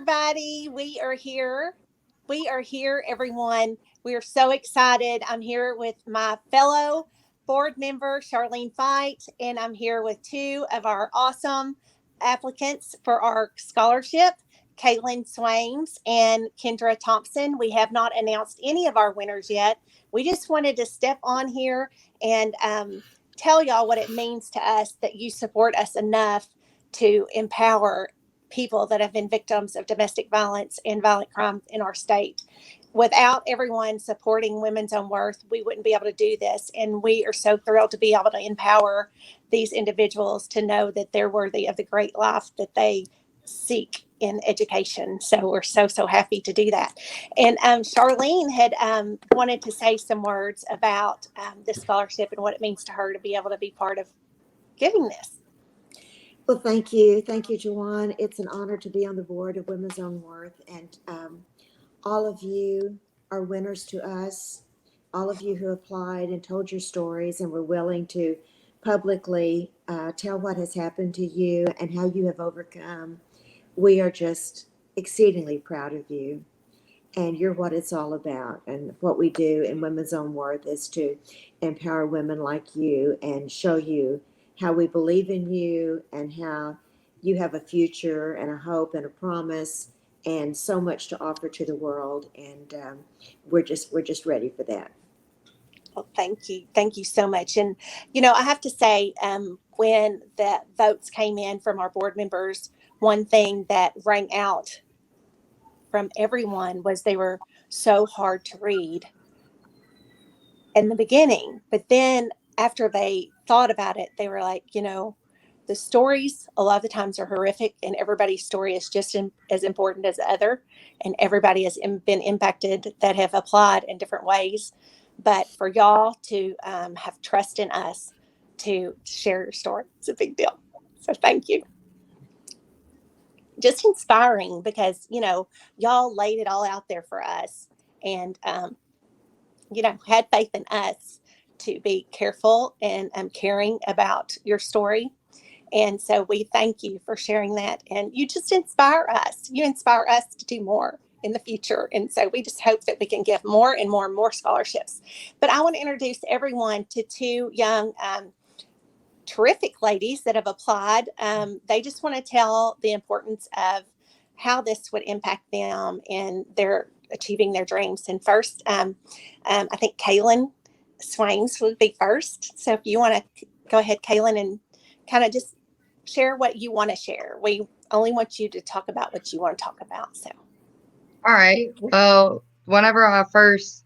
everybody. We are here. We are here, everyone. We are so excited. I'm here with my fellow board member, Charlene Fight, and I'm here with two of our awesome applicants for our scholarship, Caitlin Swains and Kendra Thompson. We have not announced any of our winners yet. We just wanted to step on here and tell y'all what it means to us that you support us enough to empower people that have been victims of domestic violence and violent crime in our state. Without everyone supporting Women's Own Worth, we wouldn't be able to do this. And we are so thrilled to be able to empower these individuals to know that they're worthy of the great life that they seek in education. So we're so happy to do that. And Charlene had wanted to say some words about this scholarship and what it means to her to be able to be part of giving this. Well, thank you. Thank you, Juwan. It's an honor to be on the board of Women's Own Worth. And all of you are winners to us. All of you who applied and told your stories and were willing to publicly tell what has happened to you and how you have overcome. We are just exceedingly proud of you. And you're what it's all about. And what we do in Women's Own Worth is to empower women like you and show you how we believe in you and how you have a future and a hope and a promise and so much to offer to the world. And we're just ready for that. Well, thank you so much. And I have to say, when the votes came in from our board members, one thing that rang out from everyone was they were so hard to read in the beginning, but then after they thought about it, they were like, the stories a lot of the times are horrific, and everybody's story is just as important as the other, and everybody has been impacted that have applied in different ways. But for y'all to have trust in us to share your story, it's a big deal. So thank you. Just inspiring because y'all laid it all out there for us, and had faith in us to be careful and caring about your story. And so we thank you for sharing that. And you just inspire us. You inspire us to do more in the future. And so we just hope that we can give more and more and more scholarships. But I want to introduce everyone to two young, terrific ladies that have applied. They just want to tell the importance of how this would impact them in their achieving their dreams. And first, I think Caitlin Swains would be first. So if you want to go ahead, Caitlin, and kind of just share what you want to share. We only want you to talk about what you want to talk about. So, all right. Well, whenever I first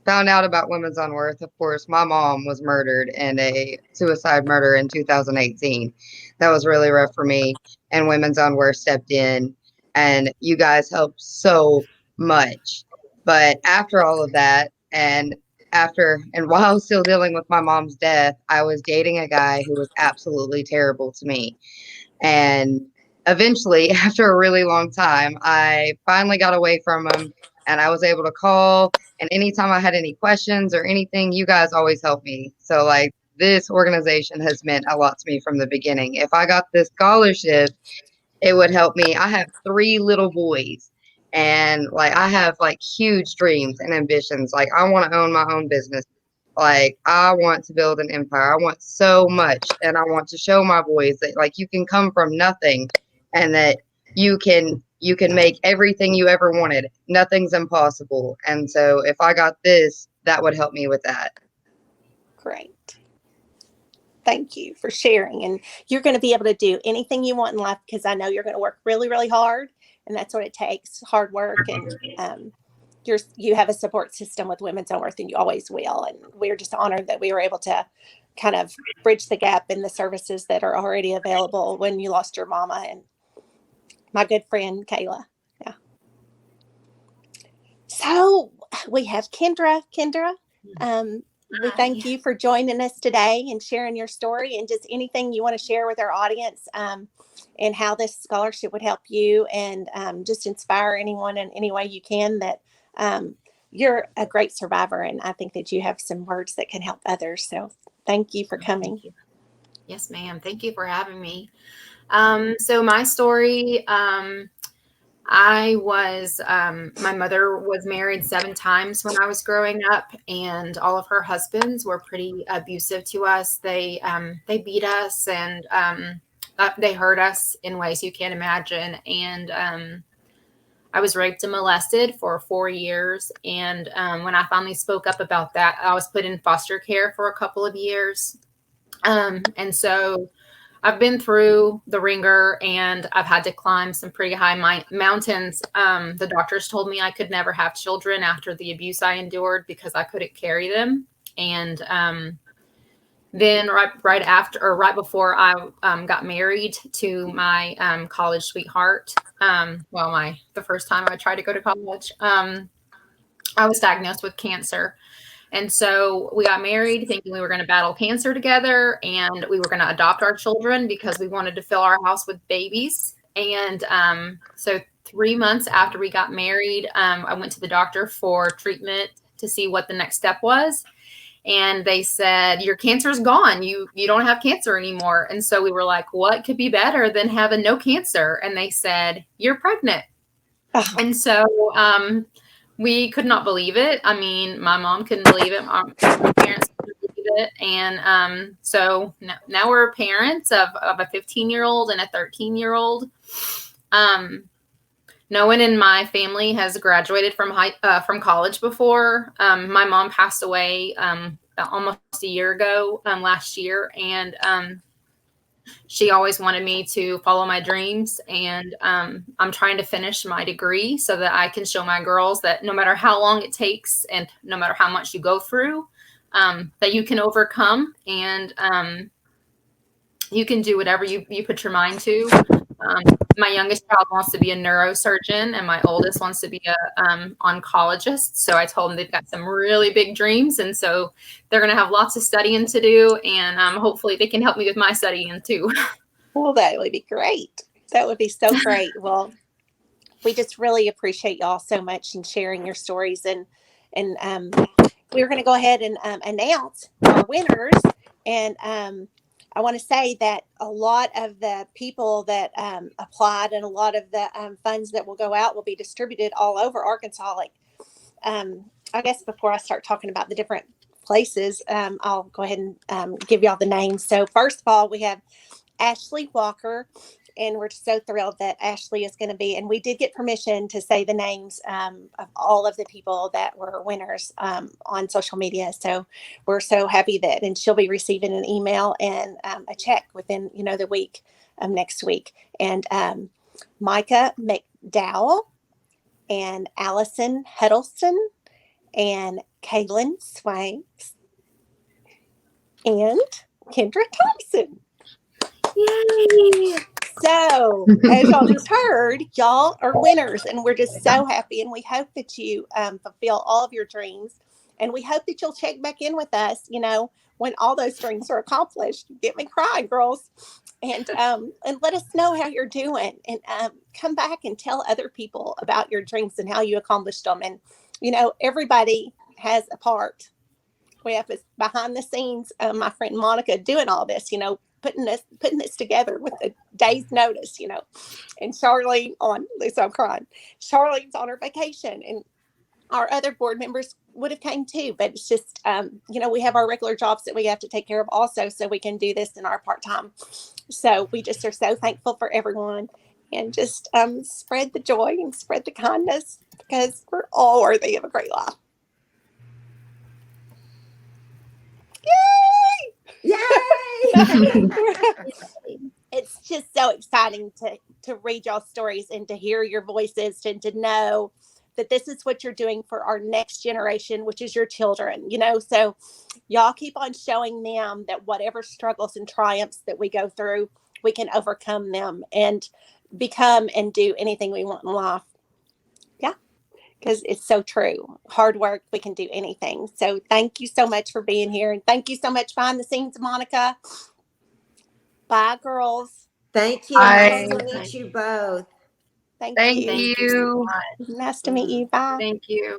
found out about Women's Own Worth, of course, my mom was murdered in a suicide murder in 2018. That was really rough for me. And Women's Own Worth stepped in, and you guys helped so much. But after all of that, and while still dealing with my mom's death, I was dating a guy who was absolutely terrible to me. And eventually, after a really long time, I finally got away from him, and I was able to call. And anytime I had any questions or anything, you guys always helped me. So, like, this organization has meant a lot to me from the beginning. If I got this scholarship, it would help me. I have 3 little boys, and like I have like huge dreams and ambitions. Like, I want to own my own business. Like, I want to build an empire. I want so much, and I want to show my boys that like you can come from nothing, and that you can make everything you ever wanted. Nothing's impossible. And so if I got this, that would help me with that. great. Thank you for sharing. And you're going to be able to do anything you want in life because I know you're going to work really, really hard. And that's what it takes, hard work. And you have a support system with Women's Own Worth, and you always will. And we're just honored that we were able to kind of bridge the gap in the services that are already available when you lost your mama and my good friend, Kayla. Yeah. So we have Kendra. Kendra, we thank you for joining us today and sharing your story and just anything you want to share with our audience, and how this scholarship would help you, and just inspire anyone in any way you can that you're a great survivor. And I think that you have some words that can help others. So thank you for coming. Thank you. Yes, ma'am. Thank you for having me. So my story, My mother was married 7 times when I was growing up, and all of her husbands were pretty abusive to us. They beat us, and they hurt us in ways you can't imagine. And I was raped and molested for 4 years. And when I finally spoke up about that, I was put in foster care for a couple of years. And so I've been through the ringer, and I've had to climb some pretty high mountains. The doctors told me I could never have children after the abuse I endured because I couldn't carry them. And then right after, or right before I got married to my college sweetheart, the first time I tried to go to college, I was diagnosed with cancer. And so we got married thinking we were going to battle cancer together, and we were going to adopt our children because we wanted to fill our house with babies. And so 3 months after we got married, I went to the doctor for treatment to see what the next step was. And they said, your cancer is gone. You don't have cancer anymore. And so we were like, what could be better than having no cancer? And they said, you're pregnant. Oh. And so we could not believe it. I mean, my mom couldn't believe it. My parents couldn't believe it. And so now we're parents of a 15-year-old and a 13-year-old. No one in my family has graduated from college before. My mom passed away almost a year ago, last year, and she always wanted me to follow my dreams. And I'm trying to finish my degree so that I can show my girls that no matter how long it takes and no matter how much you go through, that you can overcome, and you can do whatever you put your mind to. My youngest child wants to be a neurosurgeon, and my oldest wants to be a oncologist. So I told them they've got some really big dreams, and so they're going to have lots of studying to do, and hopefully they can help me with my studying too. Well, that would be great. That would be so great. Well, we just really appreciate y'all so much and sharing your stories. And we're going to go ahead and announce our winners. And I want to say that a lot of the people that applied and a lot of the funds that will go out will be distributed all over Arkansas. Like, I guess before I start talking about the different places, I'll go ahead and give y'all the names. So first of all, we have Ashley Walker, and we're so thrilled that Ashley is going to be, and we did get permission to say the names of all of the people that were winners on social media. So we're so happy that, and she'll be receiving an email and a check within, the week of next week. And Micah McDowell and Allison Huddleston and Kaylin Swanks and Kendra Thompson. Yay! So, as y'all just heard, y'all are winners, and we're just so happy. And we hope that you fulfill all of your dreams, and we hope that you'll check back in with us. When all those dreams are accomplished. Get me crying, girls, and let us know how you're doing, and come back and tell other people about your dreams and how you accomplished them. And everybody has a part. We have this behind the scenes. My friend Monica doing all this. Putting this together with a day's notice, and Charlene I'm crying. Charlene's on her vacation, and our other board members would have came too, but it's just, we have our regular jobs that we have to take care of also, so we can do this in our part-time. So we just are so thankful for everyone, and just spread the joy and spread the kindness, because we're all worthy of a great life. Yay! It's just so exciting to read y'all stories and to hear your voices, and to know that this is what you're doing for our next generation, which is your children. So y'all keep on showing them that whatever struggles and triumphs that we go through, we can overcome them and become and do anything we want in life. Yeah, because it's so true. Hard work, we can do anything. So thank you so much for being here, and thank you so much behind the scenes, Monica. Bye, girls. Thank you. Bye. Nice to meet you both. Thank Thank you. you. Nice to meet you. Bye. Thank you.